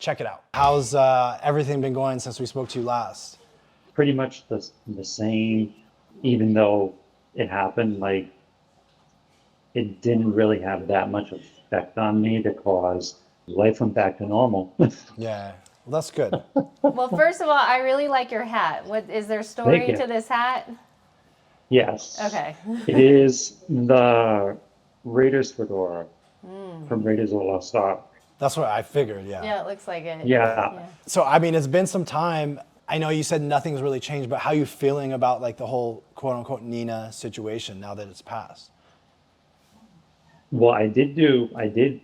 check it out. How's everything been going since we spoke to you last? Pretty much the same, even though it happened, like it didn't really have that much effect on me because life went back to normal. Yeah, well, that's good. Well, first of all, I really like your hat. What is there a Thank story you. to this hat? Yes. Okay. It is the Raiders fedora from Raiders of the Lost Ark. That's what I figured, yeah. Yeah, it looks like it. Yeah. Yeah. So, I mean, it's been some time. I know you said nothing's really changed, but how are you feeling about like the whole quote unquote Nina situation now that it's passed? Well, I did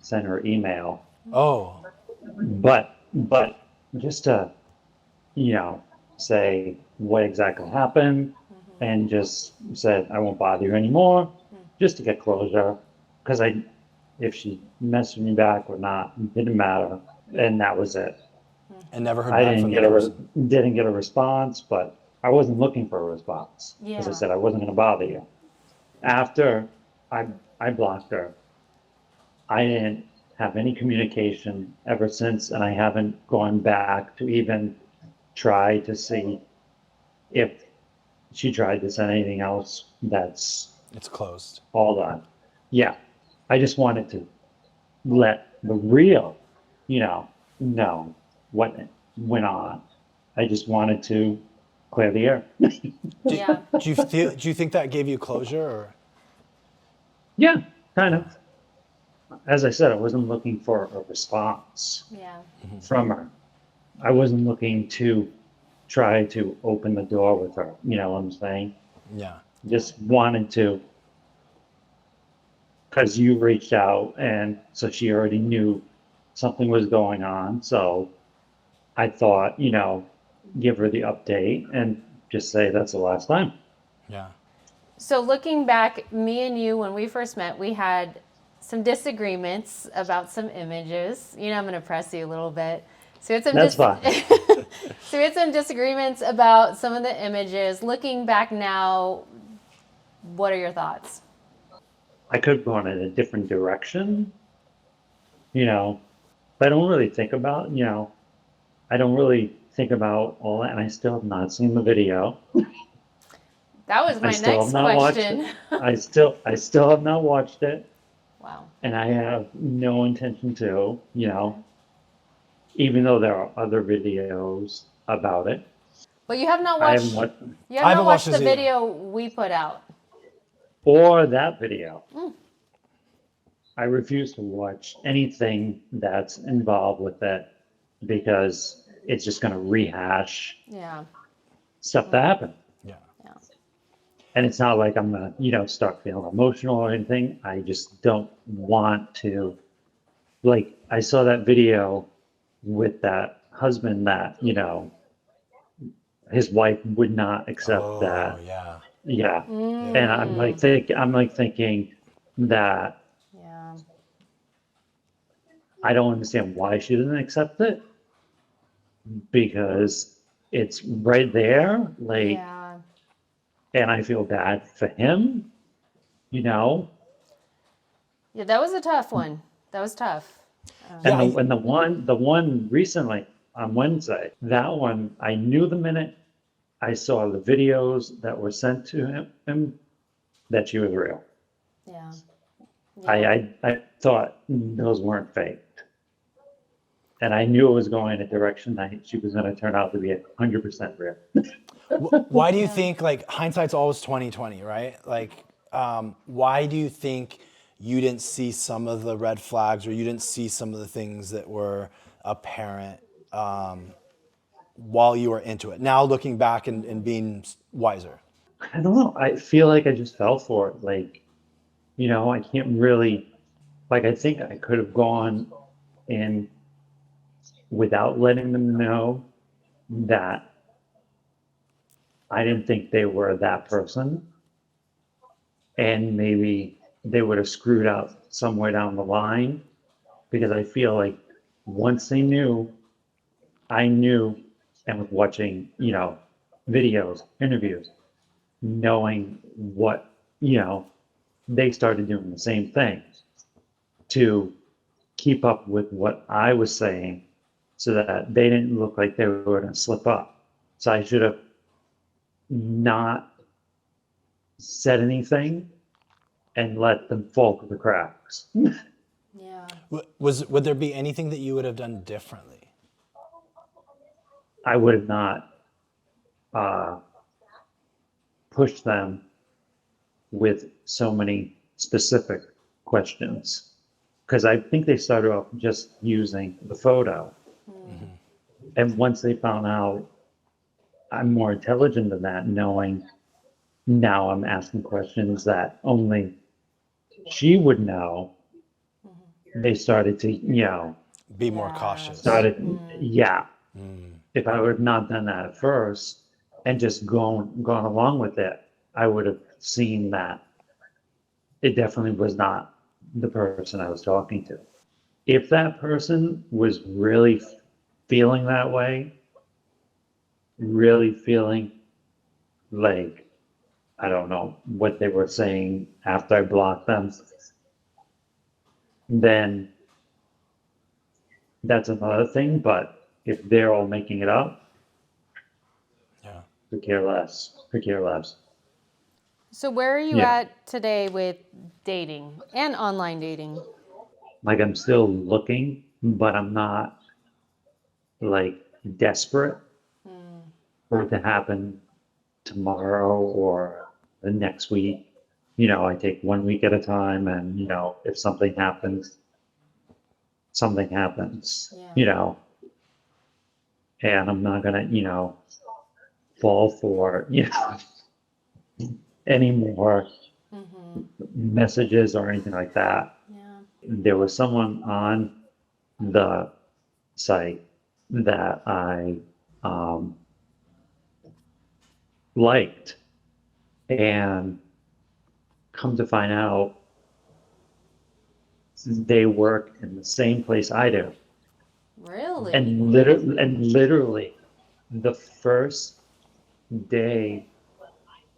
send her email, Oh, but just to, say what exactly happened and just said I won't bother you anymore, just to get closure. Because if she messaged me back or not, it didn't matter, and that was it. and never heard I back didn't from the get a person. didn't get a response, but I wasn't looking for a response. As I Yeah. said, I wasn't going to bother you. After I I blocked her, I didn't have any communication ever since, and I haven't gone back to even try to see if she tried to send anything else that's It's closed. all done. Yeah, I just wanted to let the real, know what went on. I just wanted to clear the air. Yeah. Do you think that gave you closure or? Yeah, kind of. As I said, I wasn't looking for a response Yeah. from her. I wasn't looking to try to open the door with her. You know what I'm saying? Yeah. Just wanted to, because you reached out, and so she already knew something was going on. So I thought, give her the update and just say that's the last time. Yeah. So looking back, me and you, when we first met, we had some disagreements about some images. I'm going to press you a little bit. So it's some That's fine. so we had some disagreements about some of the images. Looking back now, what are your thoughts? I could have gone in a different direction, but I don't really think about, I don't really think about all that, and I still have not seen the video. That was I my still next have not watched it. question. I still have not watched it, Wow. and I have no intention to, even though there are other videos about it. But you have not I haven't watched watched, you I have haven't not watched watched the this either. video we put out. or that video. I refuse to watch anything that's involved with it because it's just going to rehash Yeah. stuff that happened. Yeah. Yeah. And it's not like I'm going to, start feeling emotional or anything. I just don't want to. Like, I saw that video with that husband that, his wife would not accept Oh, that. yeah. Yeah. Mm. And I'm thinking that Yeah. I don't understand why she didn't accept it because it's right there, like, Yeah. and I feel bad for him, you know. Yeah, that was a tough one. That was tough. Yeah, And the one recently on Wednesday, that one I knew the minute I saw the videos that were sent to him that she was real. Yeah. I Yeah. I thought those weren't faked, and I knew it was going in a direction that she was going to turn out to be 100% real. Why do you think like hindsight's always 2020, right? Like, why do you think you didn't see some of the red flags or you didn't see some of the things that were apparent while you were into it? Now looking back and being wiser. I don't know. I feel like I just fell for it. Like, I can't really, like, I think I could have gone in without letting them know that I didn't think they were that person. And maybe they would have screwed up somewhere down the line because I feel like once they knew, I knew, and with watching, videos, interviews, knowing what, they started doing the same thing to keep up with what I was saying so that they didn't look like they were going to slip up. So I should have not said anything and let them fall through the cracks. Yeah. Would there be anything that you would have done differently? I would have not pushed them with so many specific questions, because I think they started off just using the photo. Mm-hmm. And once they found out I'm more intelligent than that, knowing now I'm asking questions that only she would know, they started to, Be more Yeah. cautious. yeah. If I would have not done that at first and just gone along with it, I would have seen that it definitely was not the person I was talking to. If that person was really feeling that way, really feeling like, I don't know what they were saying after I blocked them, then that's another thing. But if they're all making it up, Yeah. could care less. Could care less. So where are you Yeah. at today with dating and online dating? Like, I'm still looking, but I'm not like desperate for it to happen tomorrow or the next week. I take 1 week at a time, and if something happens, something happens. Yeah. And I'm not gonna, fall for, any more messages or anything like that. Yeah. There was someone on the site that I liked, and come to find out they work in the same place I do. Really? And literally the first day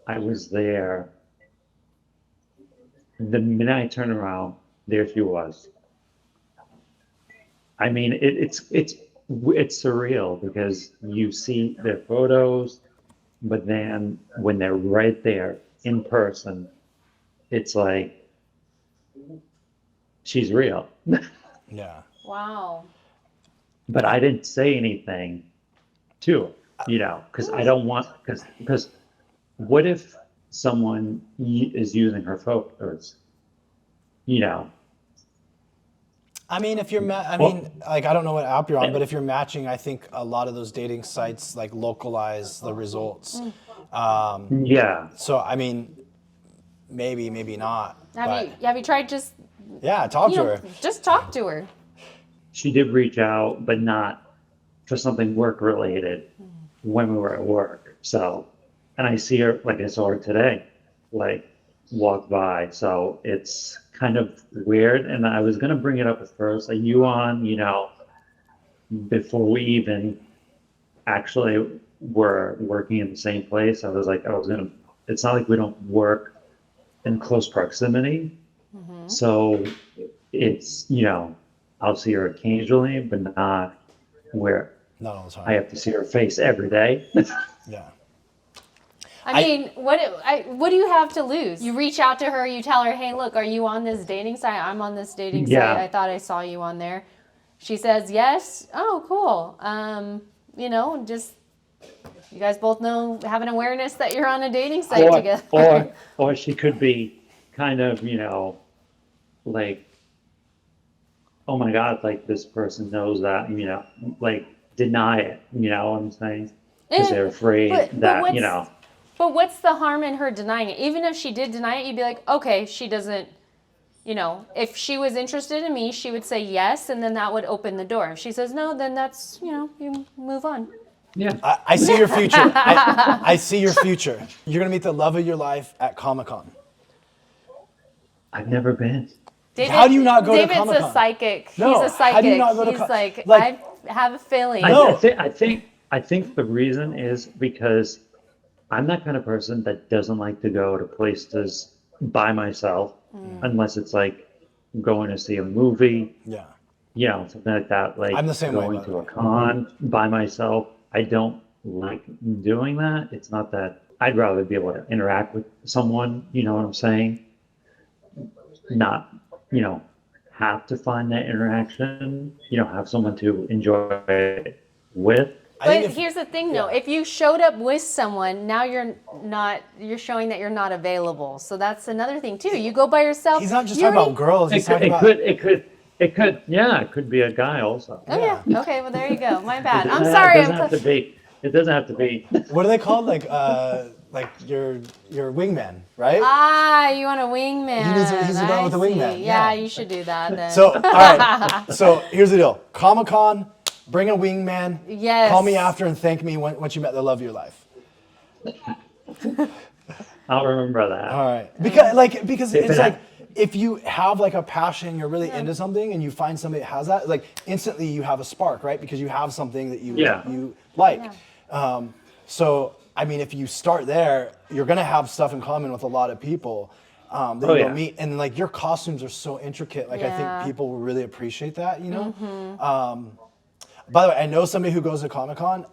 I was there, the minute I turned around, there she was. I mean, it's surreal, because you see their photos, but then when they're right there in person, it's like, she's real. Yeah. Wow. But I didn't say anything to her, because I don't want, because what if someone is using her photos, I mean, if you're, Well- like, I don't know what app you're on, but if you're matching, I think a lot of those dating sites like localize the results. Yeah. So, I mean, maybe not. Have you tried just Yeah, talk to her. just talk to her? She did reach out, but not for something work related when we were at work. So, and I see her, like I saw her today, like walk by. So it's kind of weird. And I was going to bring it up at first. Are you on, before we even actually were working in the same place? I was like, it's not like we don't work in close proximity. So it's, I'll see her occasionally, but not where Not all the time. I have to see her face every day. Yeah. I mean, what do you have to lose? You reach out to her, you tell her, hey, look, are you on this dating site? I'm on this dating Yeah. site. I thought I saw you on there. She says yes. Oh, cool. Just you guys both have an awareness that you're on a dating site together. Or she could be kind of, like, oh my God, like this person knows that, like deny it, you know what I'm saying? Because they're afraid that, But what's the harm in her denying it? Even if she did deny it, you'd be like, okay, she doesn't, if she was interested in me, she would say yes, and then that would open the door. If she says no, then that's, you move on. Yeah. I see your future. I see your future. You're going to meet the love of your life at Comic-Con. I've never been. David, How do you not go to David's Comic-Con? a psychic. No, He's a psychic. how do you not go to He's like, like- I have a feeling. No. I think the reason is because I'm that kind of person that doesn't like to go to places by myself unless it's like going to see a movie Yeah. you know, something like that, like I'm the same way, going by the to a way. con by myself. I don't like doing that. It's not that I'd rather be able to interact with someone, you know what I'm saying? Not, you know, have to find that interaction, you know, have someone to enjoy it with. I think But if, here's the thing, though. yeah. If you showed up with someone, now you're showing that you're not available. So that's another thing too. You go by yourself. He's not just you talking already- about girls. He's talking about. Yeah, it could be a guy also. Oh yeah. Okay. Well, there you go. My bad. It I'm doesn't sorry. have to be. It doesn't have to be. What are they called? Like your wingman, right? Ah, you want a wingman? He's a guy with a I see. wingman, Yeah, yeah. you should do that then. So all right. So here's the deal. Comic-Con, bring a wingman. Yes. Call me after and thank me once you met the love of your life. I'll remember that. All right. Because it's it like ha- if you have like a passion, you're really into something, and you find somebody that has that, like instantly you have a spark, right? Because you have something that you like. So I mean, if you start there, you're gonna have stuff in common with a lot of people that you'll meet, and like your costumes are so intricate. Like I think people will really appreciate that, you know. By the way, I know somebody who goes to Comic-Con.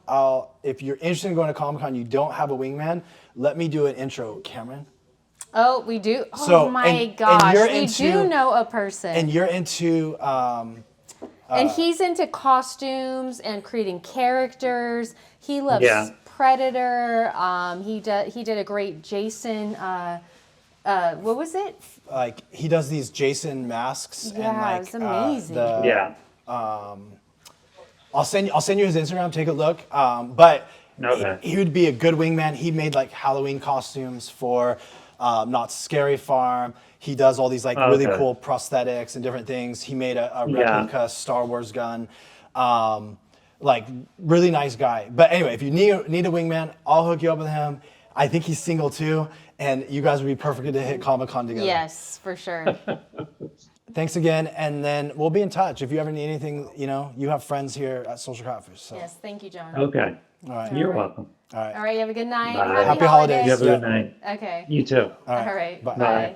If you're interested in going to Comic-Con, you don't have a wingman, let me do an intro, Cameron. Oh, we do. Oh So, my and gosh, you're we into- do know a person. And you're into And he's into costumes and creating characters. He loves Yeah. Predator. He did a great Jason. What was it? like he does these Jason masks and Yeah, like it's amazing. Yeah. I'll send you his Instagram. Take a look. But Okay. he would be a good wingman. He made like Halloween costumes for Knott's Scary Farm. He does all these like really Okay. cool prosthetics and different things. He made a Yeah. replica Star Wars gun. Like really nice guy. But anyway, if you need a wingman, I'll hook you up with him. I think he's single too, and you guys would be perfect to hit Comic-Con together. Yes, for sure. Thanks again, and then we'll be in touch. If you ever need anything, you know, you have friends here at Social Catfish. So. Yes, thank you, John. Okay. All right. You're welcome. All right, you have a good night. Bye. Happy holidays. You have a Yeah. good night. Okay. You too. All right. Bye. Bye.